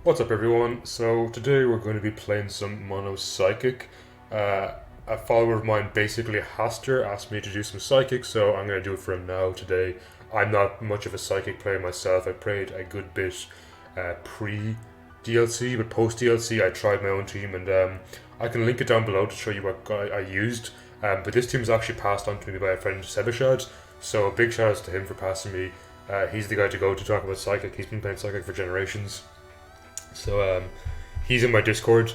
What's up, everyone? So today we're going to be playing some Mono Psychic. A follower of mine, basically Haster, asked me to do some Psychic, so I'm going to do it for him now today. I'm not much of a Psychic player myself. I played a good bit pre DLC, but post DLC I tried my own team, and I can link it down below to show you what guy I used. But this team was actually passed on to me by a friend, Sebashad, so a big shout out to him for passing me. He's the guy to go to talk about Psychic. He's been playing Psychic for generations. So he's in my Discord.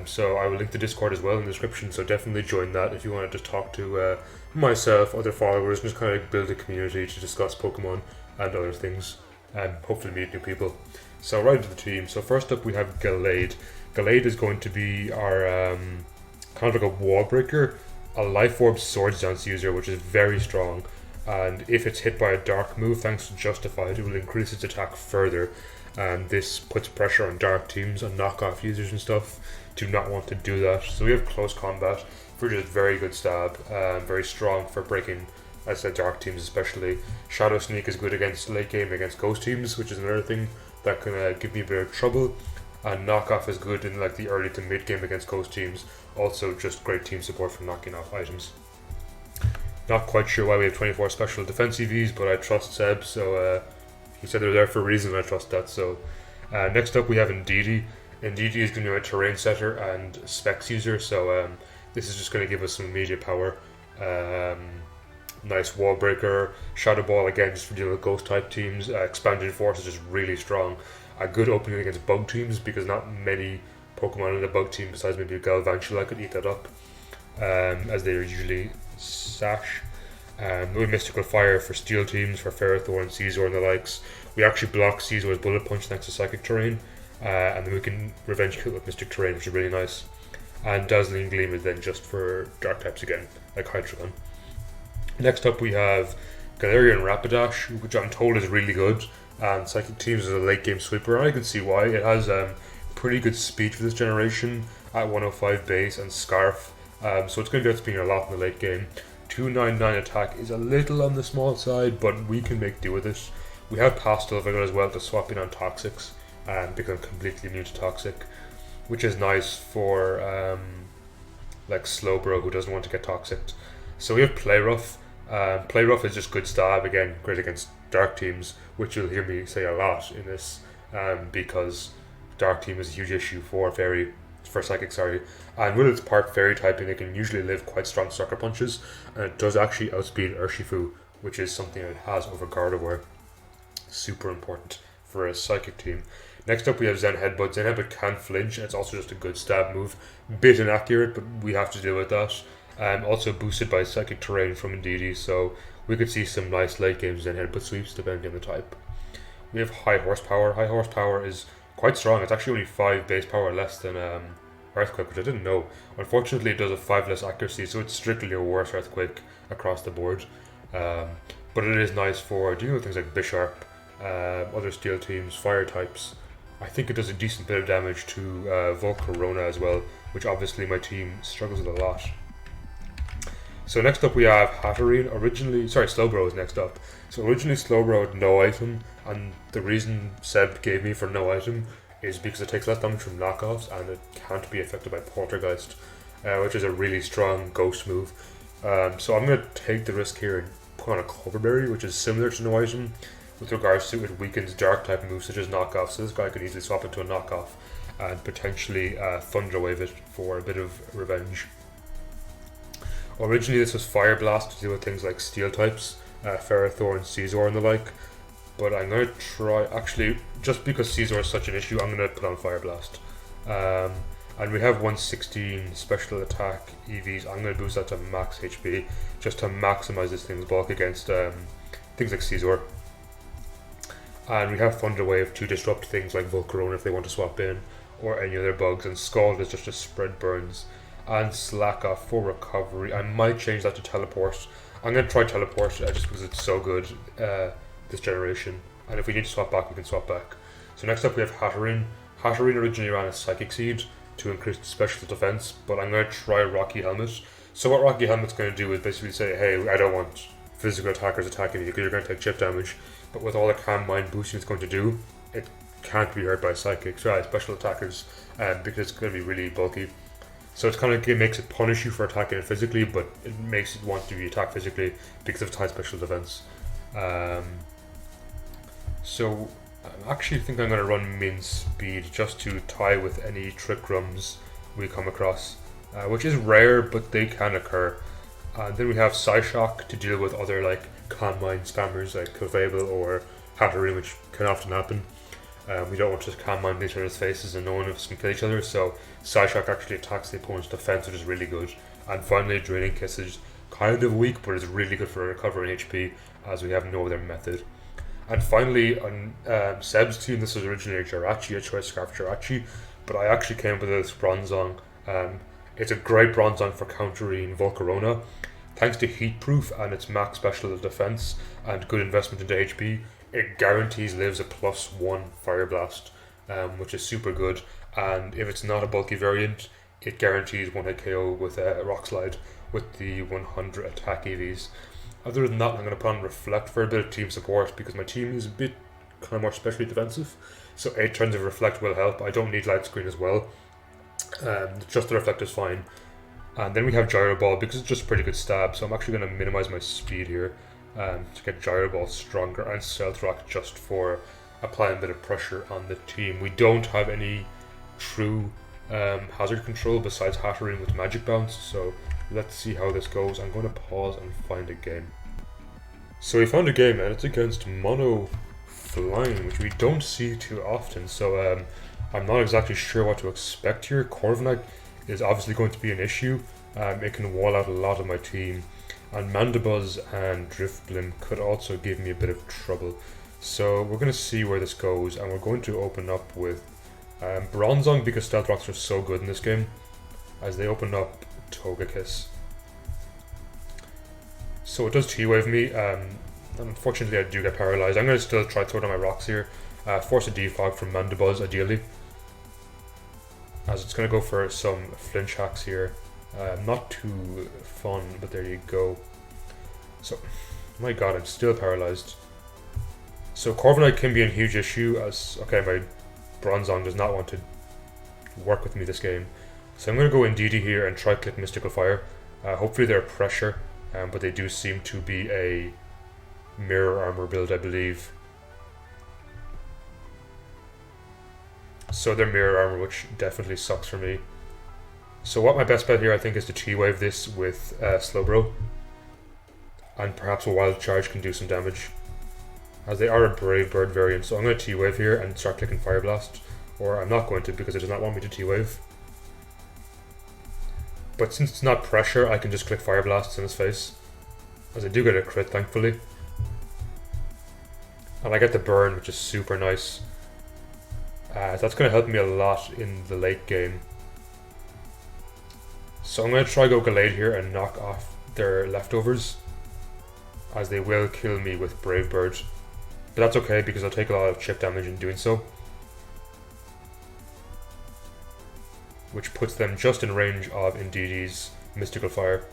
So I will link the Discord as well in the description. So definitely join that if you want to just talk to myself, other followers, and just kind of build a community to discuss Pokemon and other things, and hopefully meet new people. So right into the team. So first up we have Gallade. Gallade is going to be our kind of like a wall breaker, a Life Orb Swords Dance user, which is very strong. And if it's hit by a dark move, thanks to Justified, it will increase its attack further. And this puts pressure on dark teams and knockoff users and stuff. Do not want to do that. So we have close combat for just very good stab, very strong for breaking, as I said, dark teams especially. Shadow Sneak is good against late game against ghost teams, which is another thing that can give me a bit of trouble. And knockoff is good in like the early to mid game against ghost teams. Also, just great team support for knocking off items. Not quite sure why we have 24 special defense EVs, but I trust Seb, so he said they're there for a reason, and I trust that. So next up we have Indeedee. Indeedee is going to be a terrain setter and specs user, so this is just going to give us some immediate power. Nice wall breaker, shadow ball again, just for dealing with ghost type teams. Expanded force is just really strong. A good opening against bug teams because not many Pokemon in the bug team besides maybe Galvantula could eat that up, as they are usually sash. We have Mystical Fire for steel teams, for Ferrothorn, Caesar, and the likes. We actually block Caesar's Bullet Punch thanks to Psychic Terrain, and then we can Revenge Kill with Mystic Terrain, which is really nice. And Dazzling Gleam is then just for Dark types again, like Hydreigon. Next up we have Galarian Rapidash, which I'm told is really good, and Psychic Teams is a late game sweeper, and I can see why. It has pretty good speed for this generation at 105 base and Scarf, so it's going to be outspeeding a lot in the late game. 299 attack is a little on the small side, but we can make do with it. We have Pastel Vigor as well to swap in on Toxics and become completely immune to Toxic, which is nice for like Slowbro who doesn't want to get Toxic. So we have Play Rough. Play Rough is just good stab, again, great against dark teams, which you'll hear me say a lot in this, because dark team is a huge issue for Psychic, sorry. And with its part Fairy typing, it can usually live quite strong sucker punches, and it does actually outspeed Urshifu, which is something it has over Gardevoir. Super important for a Psychic team. Next up we have Zen Headbutt. Zen Headbutt can flinch, and it's also just a good stab move. Bit inaccurate, but we have to deal with that. Also boosted by Psychic Terrain from Indeedee, so we could see some nice late game Zen Headbutt sweeps depending on the type. We have High Horsepower. High Horsepower is quite strong. It's actually only 5 base power less than Earthquake, which I didn't know. Unfortunately, it does a 5 less accuracy, so it's strictly a worse Earthquake across the board. But it is nice for dealing with things like Bisharp, other steel teams, fire types. I think it does a decent bit of damage to Volcarona as well, which obviously my team struggles with a lot. So next up we have Hatterene. Slowbro is next up. So originally Slowbro had no item, and the reason Seb gave me for no item is because it takes less damage from knockoffs and it can't be affected by Poltergeist, which is a really strong ghost move. So I'm going to take the risk here and put on a Cloverberry, which is similar to no item with regards to it weakens dark type moves such as knockoffs. So this guy could easily swap into a knockoff and potentially Thunder Wave it for a bit of revenge. Originally this was Fire Blast to deal with things like steel types, Ferrothorn, Caesar and the like, but I'm going to try, actually, just because Caesar is such an issue, I'm going to put on Fire Blast. And we have 116 special attack EVs. I'm going to boost that to max HP just to maximize this thing's bulk against things like Caesar. And we have Thunder Wave to disrupt things like Volcarona if they want to swap in, or any other bugs, and Scald is just to spread burns. And Slack Off for recovery. I might change that to Teleport. I'm going to try Teleport just because it's so good this generation. And if we need to swap back, we can swap back. So next up we have Hatterene. Hatterene originally ran a Psychic Seed to increase special defense, but I'm going to try Rocky Helmet. So what Rocky Helmet's going to do is basically say, hey, I don't want physical attackers attacking you because you're going to take chip damage. But with all the Calm Mind boosting it's going to do, it can't be hurt by psychics, right? Special attackers, because it's going to be really bulky. So it's kind of, it makes it punish you for attacking it physically, but it makes it want to be attacked physically because of its high special defense. So I actually think I'm going to run min speed just to tie with any trick rooms we come across, which is rare, but they can occur. Then we have Psyshock to deal with other like Clan Mine spammers like Covable or Hatterene, which can often happen. We don't want to just Clan Mine each other's faces and no one of us can kill each other, so Psyshock actually attacks the opponent's defense, which is really good. And finally, Draining Kiss is kind of weak, but is really good for recovering HP, as we have no other method. And finally, on Seb's team, this was originally a Jirachi, a choice scarf Jirachi, but I actually came up with this Bronzong. It's a great Bronzong for countering Volcarona. Thanks to Heat Proof and its max special defense and good investment into HP, it guarantees lives a +1 Fire Blast, which is super good. And if it's not a bulky variant, it guarantees 1-hit KO with a Rock Slide with the 100 attack EVs. Other than that, I'm going to put on Reflect for a bit of team support because my team is a bit kind of more specially defensive. So 8 turns of Reflect will help. I don't need Light Screen as well. Just the Reflect is fine. And then we have Gyro Ball because it's just a pretty good stab. So I'm actually going to minimize my speed here to get Gyro Ball stronger, and Stealth Rock just for applying a bit of pressure on the team. We don't have any true hazard control besides Hatterene with Magic Bounce. So let's see how this goes. I'm going to pause and find a game. So we found a game and it's against Mono Flying, which we don't see too often. So I'm not exactly sure what to expect here. Corviknight is obviously going to be an issue. It can wall out a lot of my team. And Mandibuzz and Drifblim could also give me a bit of trouble. So we're going to see where this goes, and we're going to open up with Bronzong because Stealth Rocks are so good in this game, as they open up Togekiss. So it does T-Wave me. Unfortunately I do get paralyzed. I'm going to still try to throw down my rocks here. Force a Defog from Mandibuzz ideally, as it's going to go for some flinch hacks here. Not too fun, but there you go. So, my god, I'm still paralyzed. So Corviknight can be a huge issue as, okay, my Bronzong does not want to work with me this game. So I'm going to go in DD here and try click Mystical Fire. Hopefully they're pressure, but they do seem to be a mirror armor build, I believe. So they're mirror armor, which definitely sucks for me. So what my best bet here, I think, is to T-Wave this with Slowbro. And perhaps a Wild Charge can do some damage, as they are a Brave Bird variant. So I'm going to T-Wave here and start clicking Fire Blast. Or I'm not going to, because it does not want me to T-Wave. But since it's not pressure, I can just click Fire Blasts in his face, as I do get a crit, thankfully. And I get the burn, which is super nice. That's going to help me a lot in the late game. So I'm going to try go Gallade here and knock off their leftovers, as they will kill me with Brave Bird. But that's okay because I'll take a lot of chip damage in doing so, which puts them just in range of Indeedee's Mystical Fire.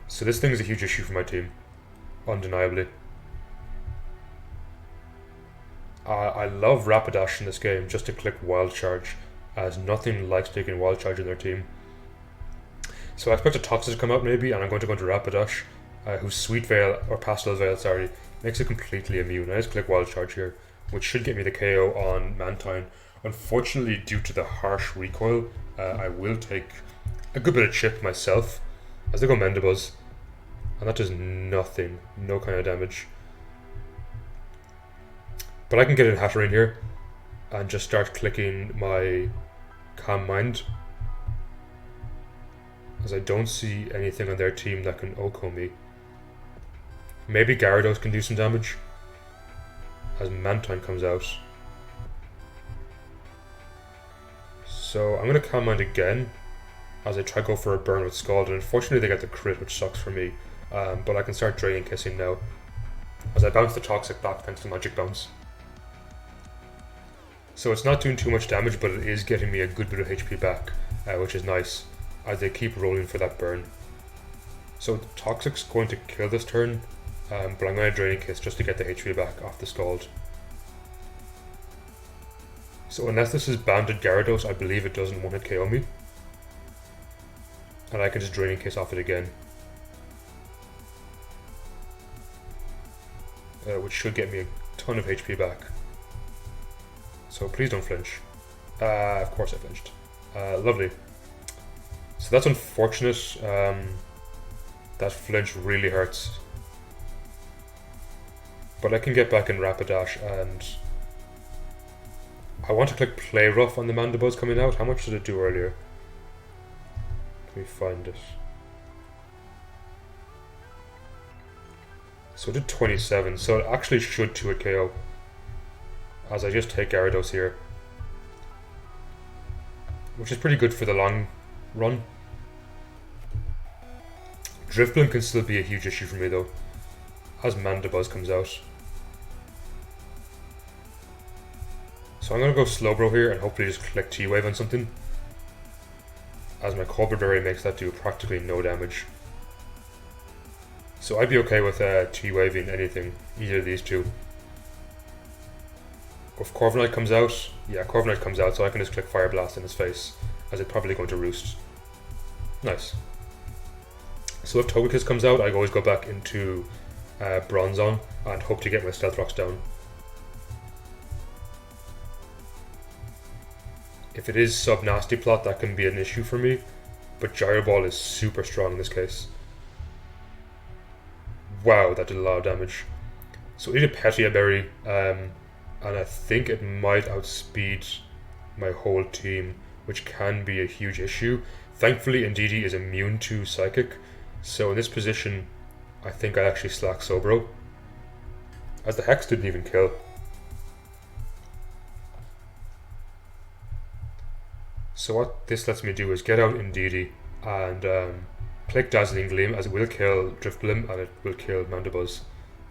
So this thing is a huge issue for my team, undeniably. I love Rapidash in this game just to click Wild Charge, as nothing likes taking Wild Charge in their team. So I expect a Toxic to come out maybe, and I'm going to go into Rapidash, whose Sweet Veil, or Pastel Veil, sorry, makes it completely immune. I just click Wild Charge here, which should get me the KO on Mantine. Unfortunately, due to the harsh recoil, I will take a good bit of chip myself, as they go Mandibuzz, and that does nothing, no kind of damage. But I can get in Hatterene here and just start clicking my Calm Mind, as I don't see anything on their team that can OHKO me. Maybe Gyarados can do some damage, as Mantine comes out. So I'm going to Calm Mind again, as I try to go for a burn with Scald, and unfortunately they get the crit, which sucks for me. But I can start Draining Kissing now, as I bounce the Toxic back thanks to Magic Bounce. So it's not doing too much damage, but it is getting me a good bit of HP back, which is nice, as they keep rolling for that burn. So the Toxic's going to kill this turn, but I'm going to Draining Kiss just to get the HP back off the stalled. So unless this is Banded Gyarados, I believe it doesn't one-hit KO me. And I can just Draining Kiss off it again. Which should get me a ton of HP back. So please don't flinch. Of course I flinched. Lovely. So that's unfortunate. That flinch really hurts. But I can get back in Rapidash, and I want to click Play Rough on the Mandibuzz coming out. How much did it do earlier? Let me find it. So it did 27, so it actually should 2-hit KO. As I just take Gyarados here. Which is pretty good for the long run. Drifblim can still be a huge issue for me though, as Mandibuzz comes out. So I'm going to go Slowbro here and hopefully just click T-Wave on something, as my Cobra Berry makes that do practically no damage. So I'd be okay with T-Waving anything, either of these two. If Corviknight comes out, yeah, Corviknight comes out, so I can just click Fire Blast in his face, as it's probably going to roost. Nice. So if Togekiss comes out, I always go back into Bronzong and hope to get my Stealth Rocks down. If it is sub-Nasty Plot, that can be an issue for me, but Gyro Ball is super strong in this case. Wow, that did a lot of damage. So eat a Petia Berry, and I think it might outspeed my whole team, which can be a huge issue. Thankfully, Indeedee is immune to Psychic, so in this position, I think I actually slack Sobro, as the Hex didn't even kill. So what this lets me do is get out Indeedee and click Dazzling Gleam, as it will kill Drifblim and it will kill Mandibuzz.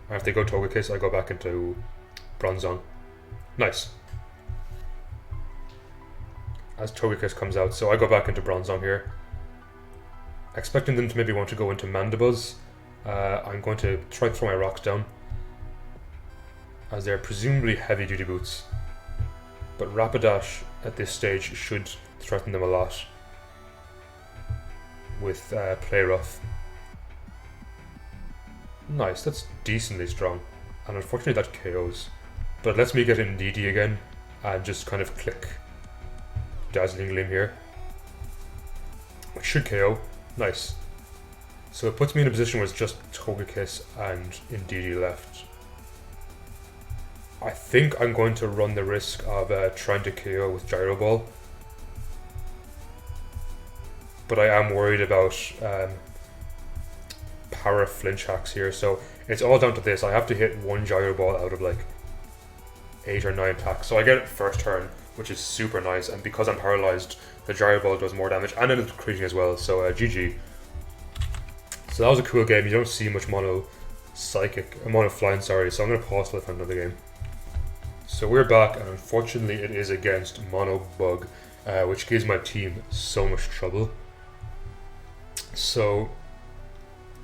And if they go Togekiss, I go back into Bronzong. Nice. As Togekiss comes out, so I go back into Bronzong here. Expecting them to maybe want to go into Mandibuzz, I'm going to try to throw my rocks down, as they're presumably heavy duty boots. But Rapidash at this stage should threaten them a lot with Play Rough. Nice, that's decently strong. And unfortunately that KOs. But it lets me get in DD again and just kind of click Dazzling Gleam here, which should KO. Nice. So it puts me in a position where it's just Togekiss and Indeedee left. I think I'm going to run the risk of trying to KO with Gyro Ball, but I am worried about para flinch hacks here, so it's all down to this. I have to hit one Gyro Ball out of like 8 or 9 attacks, so I get it first turn, which is super nice, and because I'm paralyzed, the Gyro Ball does more damage, and it's creating as well, so GG. So that was a cool game. You don't see much mono flying, sorry, so I'm going to pause till I find another game. So we're back, and unfortunately it is against Mono Bug, which gives my team so much trouble. So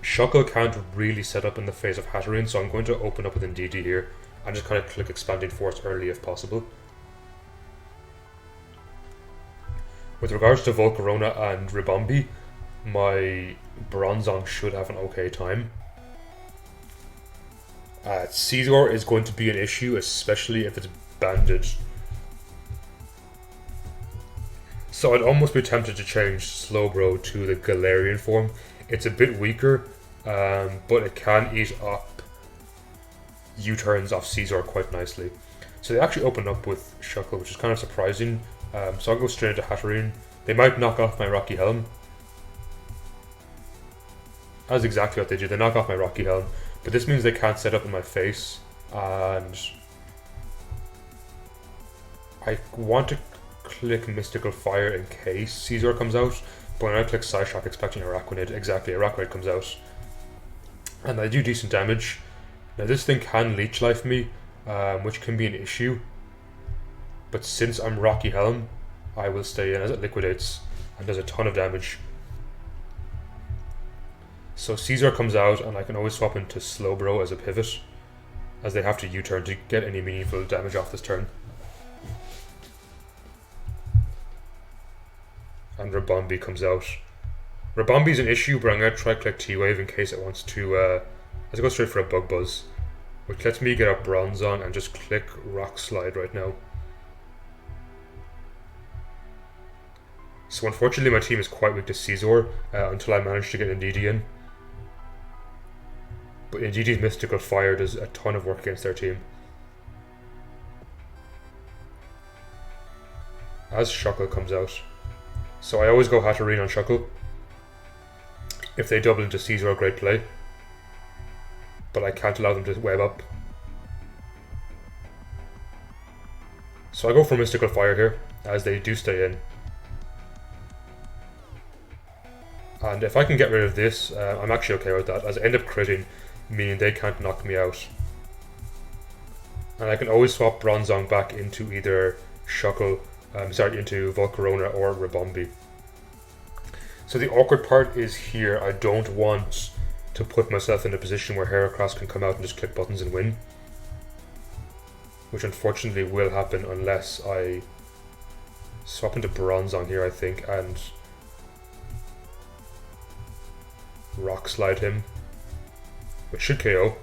Shuckle can't really set up in the phase of Hatterene, so I'm going to open up with Indeedee here and just kind of click Expanding Force early if possible. With regards to Volcarona and Ribombee, my Bronzong should have an okay time. Scizor is going to be an issue, especially if it's banded. So I'd almost be tempted to change Slowbro to the Galarian form. It's a bit weaker, but it can eat up U-turns off Scizor quite nicely. So they actually open up with Shuckle, which is kind of surprising. So I'll go straight into Hatterene. They might knock off my Rocky Helm. That's exactly what they do. They knock off my Rocky Helm. But this means they can't set up in my face, and I want to click Mystical Fire in case Scizor comes out, but when I click Psyshock expecting Araquanid, exactly, Araquanid comes out. And I do decent damage. Now this thing can Leech Life me, which can be an issue, but since I'm Rocky Helm, I will stay in as it liquidates and does a ton of damage. So Caesar comes out, and I can always swap into Slowbro as a pivot, as they have to U-turn to get any meaningful damage off this turn. And Rabombi comes out. Rabombi's an issue, but I'm going to try click T-Wave in case it wants to, let's go straight for a Bug Buzz, which lets me get a Bronzong and just click Rock Slide right now. So unfortunately my team is quite weak to Caesar until I manage to get Indeedee in. But Indeedee's Mystical Fire does a ton of work against their team. As Shuckle comes out. So I always go Hatterene on Shuckle. If they double into Caesar, great play. But I can't allow them to web up. So I go for Mystical Fire here, as they do stay in. And if I can get rid of this, I'm actually okay with that, as I end up critting, meaning they can't knock me out. And I can always swap Bronzong back into either Shuckle, into Volcarona or Rabombi. So the awkward part is here, I don't want to put myself in a position where Heracross can come out and just click buttons and win. Which unfortunately will happen unless I swap into Bronzong here, I think, and Rock Slide him, which should KO.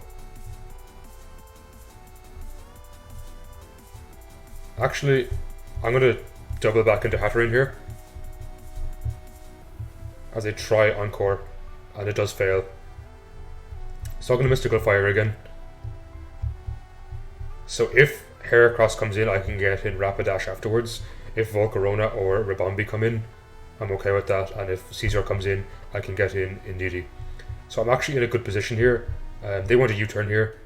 Actually, I'm going to double back into Hatterene here as I try Encore, and it does fail. So I'm going to Mystical Fire again. So if Heracross comes in, I can get in Rapidash afterwards. If Volcarona or Rabombi come in, I'm okay with that, and if Caesar comes in, I can get in Indeedee. So I'm actually in a good position here. They want a U-turn here,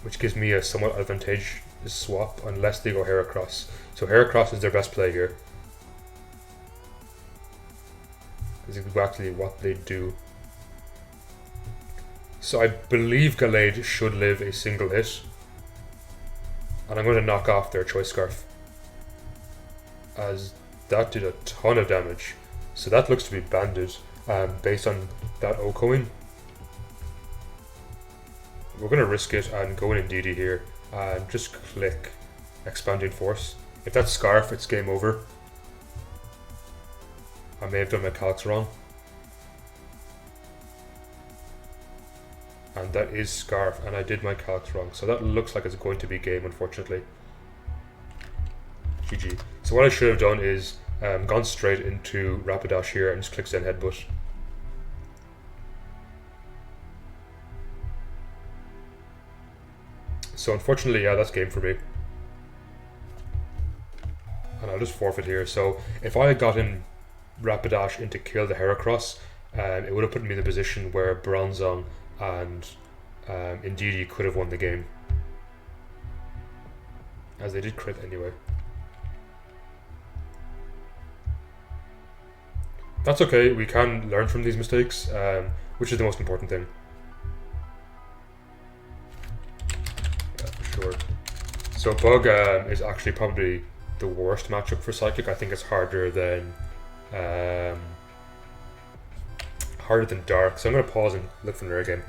which gives me a somewhat advantageous swap unless they go Heracross. So Heracross is their best play here. Is exactly what they do. So I believe Gallade should live a single hit, and I'm going to knock off their Choice Scarf, as that did a ton of damage. So that looks to be banded based on that O-coin. We're going to risk it and go in Indeedee here and just click Expanding Force. If that's Scarf, it's game over. I may have done my calcs wrong. And that is Scarf, and I did my calcs wrong. So that looks like it's going to be game, unfortunately. GG. So what I should have done is gone straight into Rapidash here and just click Zen Headbutt. So unfortunately, yeah, that's game for me. And I'll just forfeit here. So if I had gotten Rapidash in to kill the Heracross, it would have put me in the position where Bronzong and Indeedee could have won the game, as they did crit anyway. That's okay, we can learn from these mistakes, which is the most important thing. Yeah, for sure. So Bug is actually probably the worst matchup for Psychic. I think it's harder than Dark, so I'm going to pause and look from there again.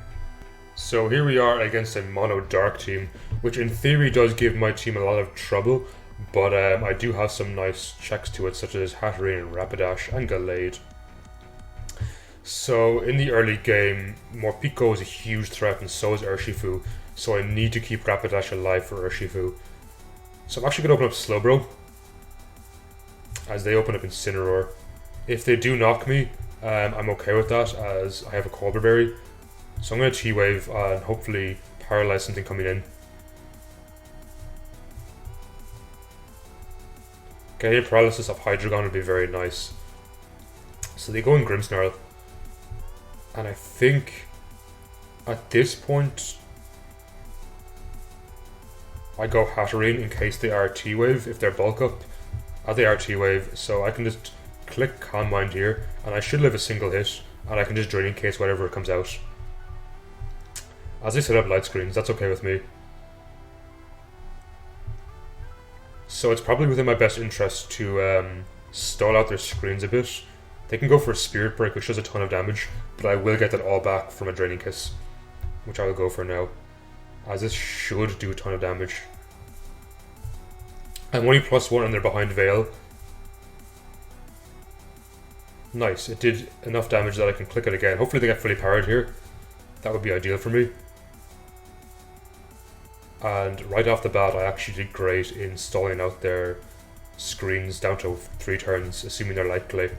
So here we are against a mono Dark team, which in theory does give my team a lot of trouble, but I do have some nice checks to it, such as Hatterene and Rapidash and Gallade. So in the early game, Morpeko is a huge threat and so is Urshifu, so I need to keep Rapidash alive for Urshifu. So I'm actually going to open up Slowbro, as they open up Incineroar. If they do knock me, I'm okay with that, as I have a Colbur Berry. So I'm going to T-Wave and hopefully paralyze something coming in. Getting paralysis of Hydreigon would be very nice. So they go in Grimmsnarl. And I think at this point I go Hatterene in case they are T-Wave, if they're bulk up. They are T-Wave, so I can just click Calm Mind here, and I should live a single hit, and I can just drain in case whatever comes out. As they set up light screens, that's okay with me. So it's probably within my best interest to stall out their screens a bit, They can go for a Spirit Break, which does a ton of damage, but I will get that all back from a Draining Kiss, which I will go for now, as this should do a ton of damage. I'm only +1 and they're behind Veil. Nice, it did enough damage that I can click it again. Hopefully they get fully powered here. That would be ideal for me. And right off the bat, I actually did great in stalling out their screens down to 3 turns, assuming they're light clay.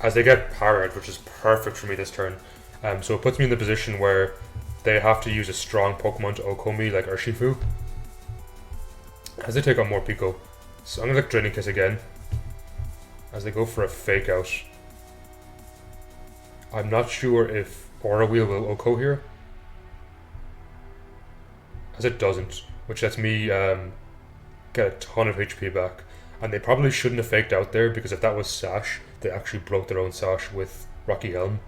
As they get powered, which is perfect for me this turn. So it puts me in the position where they have to use a strong Pokemon to OHKO me, like Urshifu, as they take on more Pico. So I'm going to click Draining Kiss again, as they go for a Fake Out. I'm not sure if Aura Wheel will OHKO here, as it doesn't, which lets me get a ton of HP back. And they probably shouldn't have faked out there, because if that was Sash, they actually broke their own Sash with Rocky Helm.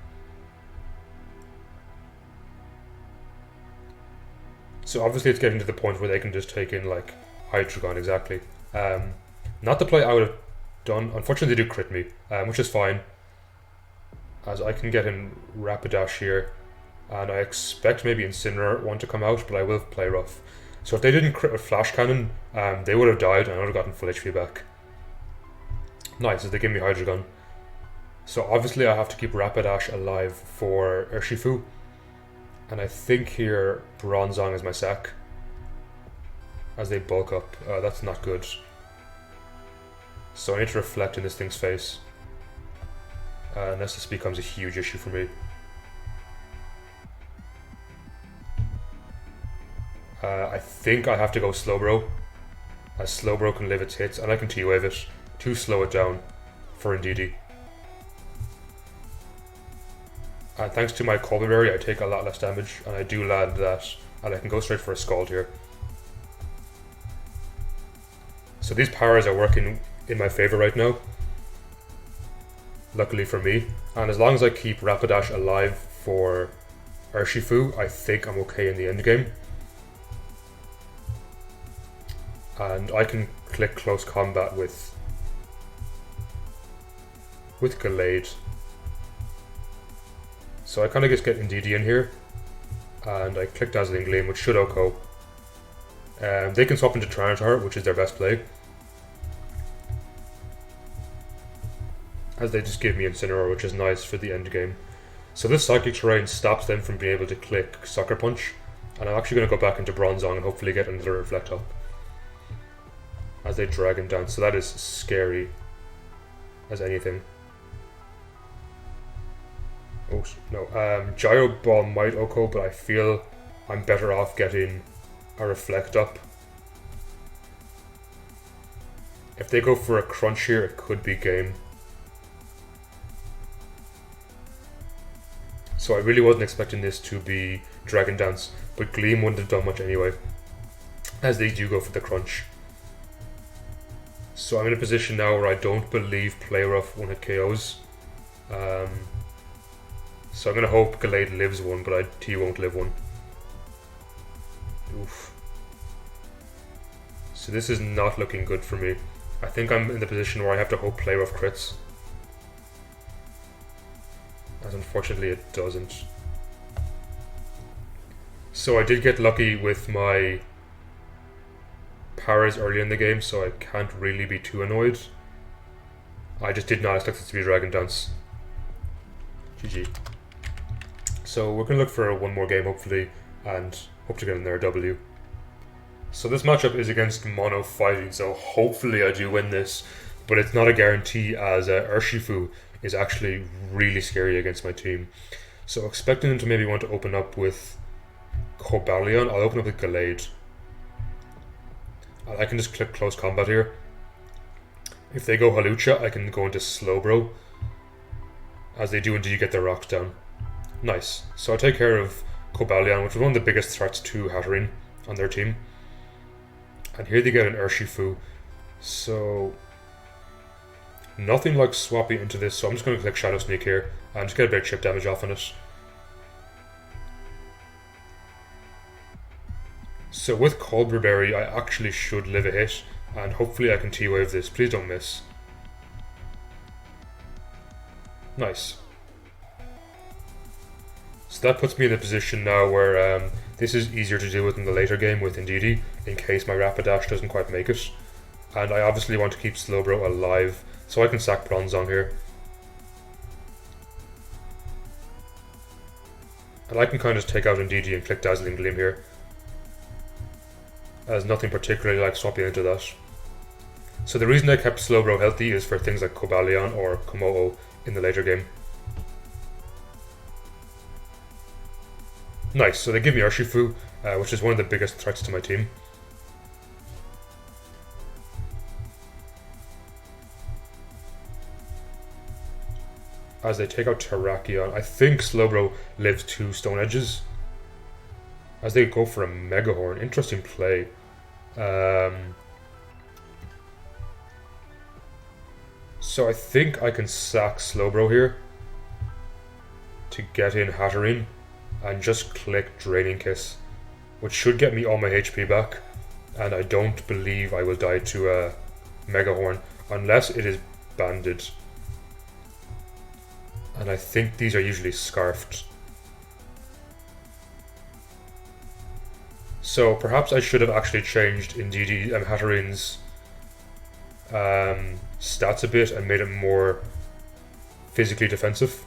So obviously it's getting to the point where they can just take in like Hydreigon, exactly. Not the play I would have done. Unfortunately they do crit me, which is fine, as I can get in Rapidash here, and I expect maybe Incineroar one to come out, but I will play rough. So if they didn't crit with Flash Cannon, they would have died and I would have gotten full HP back. Nice, as they give me Hydreigon. So obviously I have to keep Rapidash alive for Urshifu, and I think here Bronzong is my sack, as they bulk up. That's not good. So I need to reflect in this thing's face, unless this becomes a huge issue for me. I think I have to go Slowbro, as Slowbro can live its hits, and I can T-Wave it to slow it down for Indeedee. And thanks to my Colby Berry, I take a lot less damage, and I do land that, and I can go straight for a Scald here. So these powers are working in my favour right now, luckily for me. And as long as I keep Rapidash alive for Urshifu, I think I'm okay in the end game. And I can click Close Combat with Gallade. So I kind of just get Indeedee in here, and I click Dazzling Gleam, which should OHKO. They can swap into Tyranitar, which is their best play, as they just give me Incineroar, which is nice for the end game. So this Psychic Terrain stops them from being able to click Sucker Punch, and I'm actually going to go back into Bronzong and hopefully get another Reflect up, as they Dragon Dance. So that is scary as anything. Oh no, Gyro Ball might OHKO, but I feel I'm better off getting a Reflect up. If they go for a Crunch here, it could be game. So I really wasn't expecting this to be Dragon Dance, but Gleam wouldn't have done much anyway, as they do go for the Crunch. So I'm in a position now where I don't believe Play Rough won't hit KOs. So I'm going to hope Gallade lives one, but T won't live one. Oof. So this is not looking good for me. I think I'm in the position where I have to hope Play Rough crits, as unfortunately it doesn't. So I did get lucky with my powers early in the game, so I can't really be too annoyed. I just did not expect it to be Dragon Dance. GG. So we're going to look for one more game hopefully, and hope to get in there a W. So this matchup is against Mono Fighting, so hopefully I do win this, but it's not a guarantee, as Urshifu is actually really scary against my team. So expecting them to maybe want to open up with Cobalion, I'll open up with Gallade. I can just click Close Combat here. If they go Hawlucha, I can go into Slowbro, as they do indeed get their rocks down. Nice. So I take care of Cobalion, which was one of the biggest threats to Hatterene on their team. And here they get an Urshifu. So nothing like swapping into this, so I'm just going to click Shadow Sneak here and just get a bit of chip damage off on it. So with Colbur Berry, I actually should live a hit, And hopefully I can T-wave this. Please don't miss. Nice. So that puts me in a position now where this is easier to deal with in the later game with Indeedee, in case my Rapidash doesn't quite make it. And I obviously want to keep Slowbro alive, so I can sack Bronzong here. And I can kind of just take out Indeedee and click Dazzling Gleam here, as nothing particularly like swapping into that. So the reason I kept Slowbro healthy is for things like Cobalion or Komodo in the later game. Nice, so they give me Urshifu, which is one of the biggest threats to my team. As they take out Terrakion, I think Slowbro lives 2 Stone Edges. As they go for a Mega Horn, interesting play. So I think I can sack Slowbro here to get in Hatterene and just click Draining Kiss, which should get me all my HP back, and I don't believe I will die to a Mega Horn unless it is banded. And I think these are usually scarfed. So perhaps I should have actually changed Indeedee and Hatterene's stats a bit and made it more physically defensive.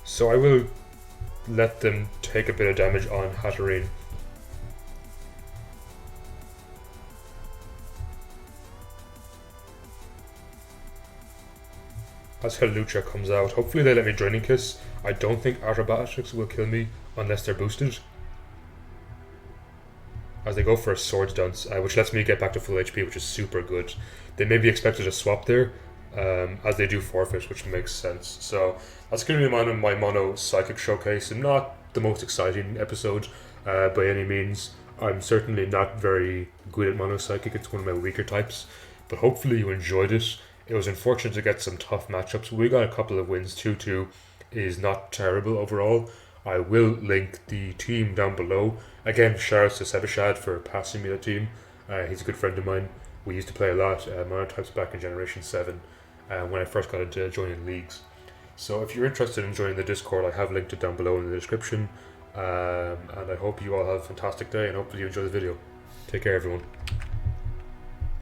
So I will let them take a bit of damage on Hatterene. As Hawlucha comes out, hopefully they let me Draining Kiss. I don't think Acrobatics will kill me unless they're boosted. As they go for a Swords Dance, which lets me get back to full HP, which is super good. They may be expected to swap there, as they do forfeit, which makes sense. So that's going to be my mono Psychic showcase, and not the most exciting episode by any means. I'm certainly not very good at mono Psychic, it's one of my weaker types, but hopefully you enjoyed it. It was unfortunate to get some tough matchups. We got a couple of wins. 2-2 is not terrible overall. I will link the team down below. Again, shout out to Sebashad for passing me the team. He's a good friend of mine. We used to play a lot monotypes back in Generation 7 when I first got into joining leagues. So if you're interested in joining the Discord, I have linked it down below in the description. And I hope you all have a fantastic day, and hopefully you enjoy the video. Take care, everyone.